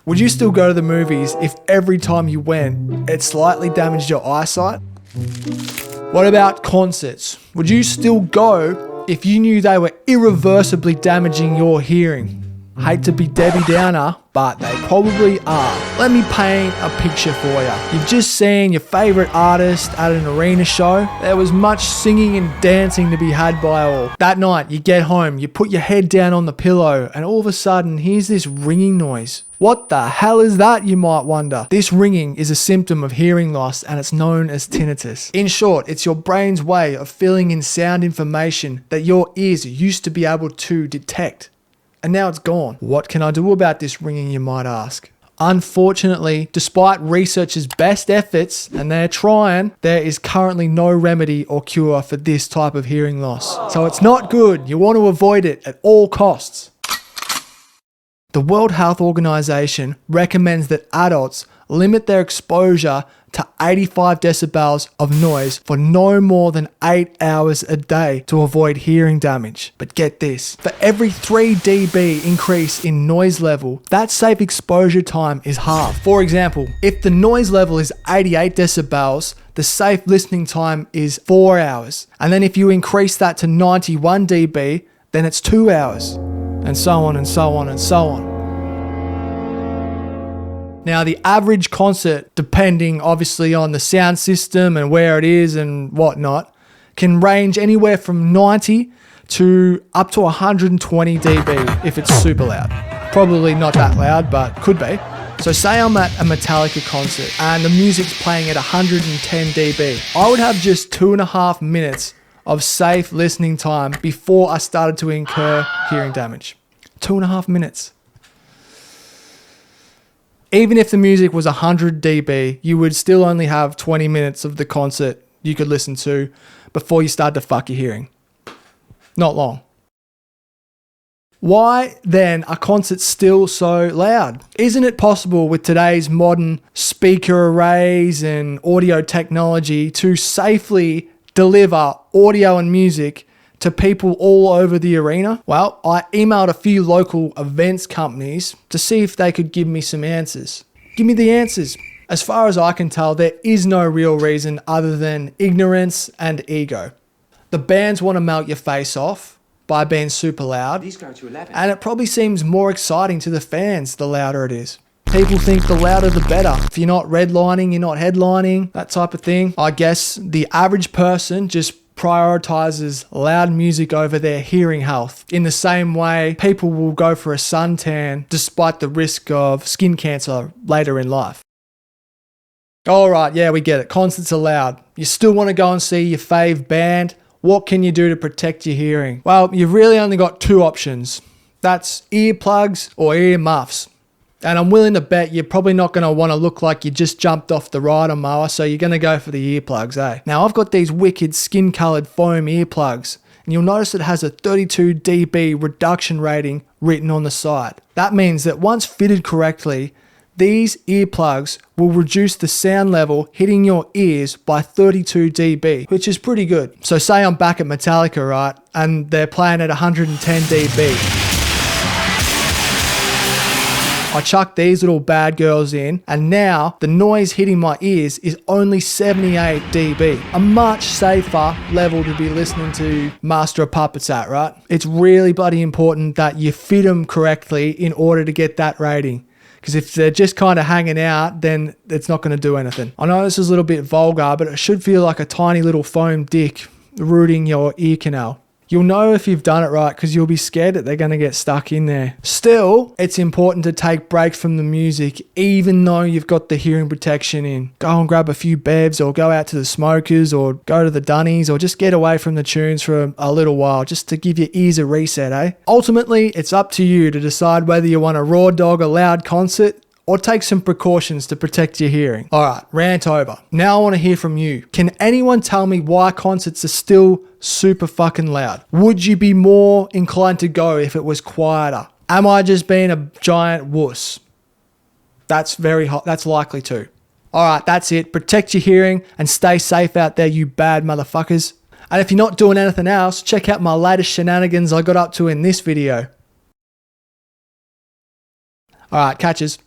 Would you still go to the movies if every time you went, it slightly damaged your eyesight? What about concerts? Would you still go if you knew they were irreversibly damaging your hearing? I hate to be Debbie Downer, but they probably are. Let me paint a picture for you. You've just seen your favourite artist at an arena show. There was much singing and dancing to be had by all. That night, you get home, you put your head down on the pillow, and all of a sudden, here's this ringing noise. What the hell is that, you might wonder? This ringing is a symptom of hearing loss, and it's known as tinnitus. In short, it's your brain's way of filling in sound information that your ears used to be able to detect. And now it's gone. What can I do about this ringing, you might ask? Unfortunately, despite researchers' best efforts, and they're trying, there is currently no remedy or cure for this type of hearing loss. So it's not good. You want to avoid it at all costs. The World Health Organization recommends that adults limit their exposure to 85 decibels of noise for no more than 8 hours a day to avoid hearing damage. But get this, for every 3 dB increase in noise level, that safe exposure time is halved. For example, if the noise level is 88 decibels, the safe listening time is 4 hours. And then if you increase that to 91 dB, then it's 2 hours. And so on and so on and so on. Now, the average concert, depending obviously on the sound system and where it is and whatnot, can range anywhere from 90 to up to 120 dB if it's super loud. Probably not that loud, but could be. So say I'm at a Metallica concert and the music's playing at 110 dB. I would have just 2.5 minutes of safe listening time before I started to incur hearing damage. 2.5 minutes. Even if the music was 100 dB, you would still only have 20 minutes of the concert you could listen to before you start to fuck your hearing. Not long. Why then are concerts still so loud? Isn't it possible with today's modern speaker arrays and audio technology to safely deliver audio and music to people all over the arena? Well, I emailed a few local events companies to see if they could give me some answers. Give me the answers. As far as I can tell, there is no real reason other than ignorance and ego. The bands want to melt your face off by being super loud. These go to 11. And it probably seems more exciting to the fans the louder it is. People think the louder the better. If you're not redlining, you're not headlining, that type of thing. I guess the average person just prioritizes loud music over their hearing health. In the same way, people will go for a suntan despite the risk of skin cancer later in life. Alright, yeah, we get it. Concerts are loud. You still want to go and see your fave band? What can you do to protect your hearing? Well, you've really only got 2 options. That's earplugs or ear muffs. And I'm willing to bet you're probably not going to want to look like you just jumped off the rider mower, so you're going to go for the earplugs, eh? Now, I've got these wicked skin-coloured foam earplugs, and you'll notice it has a 32 dB reduction rating written on the side. That means that once fitted correctly, these earplugs will reduce the sound level hitting your ears by 32 dB, which is pretty good. So say I'm back at Metallica, right, and they're playing at 110 dB. I chucked these little bad girls in, and now the noise hitting my ears is only 78 dB. A much safer level to be listening to Master of Puppets at, right? It's really bloody important that you fit them correctly in order to get that rating. Because if they're just kind of hanging out, then it's not going to do anything. I know this is a little bit vulgar, but it should feel like a tiny little foam dick rooting your ear canal. You'll know if you've done it right because you'll be scared that they're going to get stuck in there. Still, it's important to take breaks from the music even though you've got the hearing protection in. Go and grab a few bevs or go out to the smokers or go to the dunnies or just get away from the tunes for a little while just to give your ears a reset, eh? Ultimately, it's up to you to decide whether you want to raw dog a loud concert or take some precautions to protect your hearing. Alright, rant over. Now I want to hear from you. Can anyone tell me why concerts are still super fucking loud? Would you be more inclined to go if it was quieter? Am I just being a giant wuss? That's likely too. Alright, that's it. Protect your hearing and stay safe out there, you bad motherfuckers. And if you're not doing anything else, check out my latest shenanigans I got up to in this video. Alright, catches.